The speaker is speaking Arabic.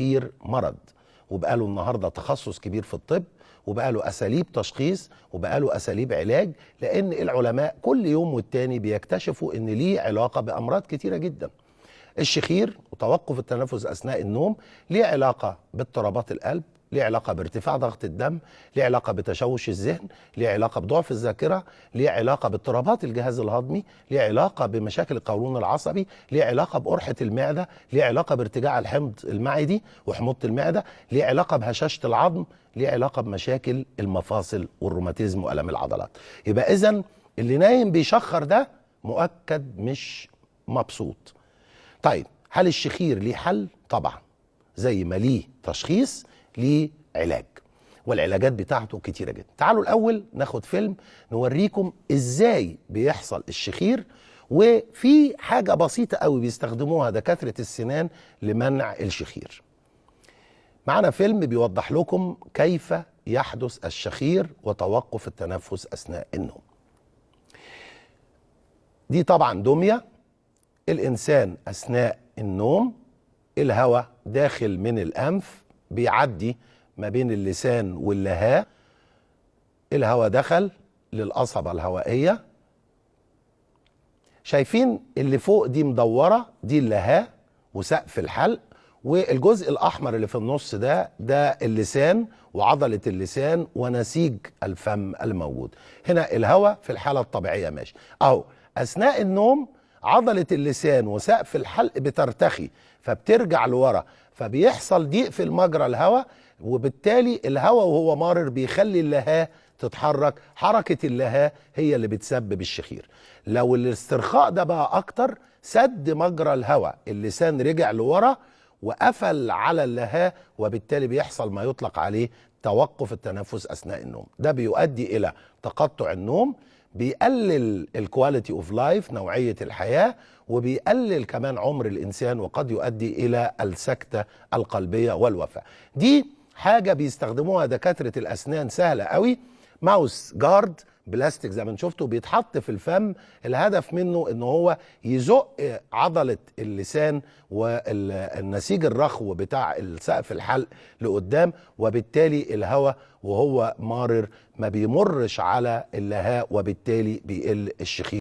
الشخير مرض، وبقى له النهارده تخصص كبير في الطب، وبقى له اساليب تشخيص، وبقى له اساليب علاج، لان العلماء كل يوم والتاني بيكتشفوا ان ليه علاقه بامراض كتيره جدا. الشخير وتوقف التنفس اثناء النوم ليه علاقه باضطرابات القلب، ليه علاقه بارتفاع ضغط الدم، ليه علاقه بتشوش الذهن، ليه علاقه بضعف الذاكره، ليه علاقه باضطرابات الجهاز الهضمي، ليه علاقه بمشاكل القولون العصبي، ليه علاقه بقرحه المعده، ليه علاقه بارتجاع الحمض المعدي وحموضه المعده، ليه علاقه بهشاشه العظم، ليه علاقه بمشاكل المفاصل والروماتيزم والام العضلات. يبقى اذا اللي نايم بيشخر ده مؤكد مش مبسوط. طيب هل الشخير ليه حل؟ طبعا، زي ما ليه تشخيص ليه علاج، والعلاجات بتاعته كتيرة جدا. تعالوا الأول ناخد فيلم نوريكم إزاي بيحصل الشخير، وفي حاجة بسيطة قوي بيستخدموها دكاترة السنان لمنع الشخير. معنا فيلم بيوضح لكم كيف يحدث الشخير وتوقف التنفس أثناء النوم. دي طبعا دمية الإنسان أثناء النوم، الهواء داخل من الأنف بيعدي ما بين اللسان واللهاه، الهواء دخل للقصبة الهوائية. شايفين اللي فوق دي مدورة، دي اللهاه وسقف الحلق، والجزء الأحمر اللي في النص ده اللسان وعضلة اللسان ونسيج الفم الموجود. هنا الهواء في الحالة الطبيعية ماشي أهو. أثناء النوم عضلة اللسان وسقف الحلق بترتخي فبترجع لورا، فبيحصل ضيق في المجرى الهواء، وبالتالي الهواء وهو مارر بيخلي اللهاه تتحرك. حركة اللهاه هي اللي بتسبب الشخير. لو الاسترخاء ده بقى أكتر، سد مجرى الهواء، اللسان رجع لورا وقفل على اللهاه، وبالتالي بيحصل ما يطلق عليه توقف التنفس أثناء النوم. ده بيؤدي إلى تقطع النوم، بيقلل الكواليتي اوف لايف، نوعية الحياة، وبيقلل كمان عمر الإنسان، وقد يؤدي إلى السكتة القلبية والوفاة. دي حاجة بيستخدموها دكاترة الأسنان سهلة قوي، ماوس جارد بلاستيك زي ما شفتوا بيتحط في الفم. الهدف منه ان هو يزق عضلة اللسان والنسيج الرخو بتاع سقف الحلق لقدام، وبالتالي الهواء وهو مارر ما بيمرش على اللهاء، وبالتالي بيقل الشخير.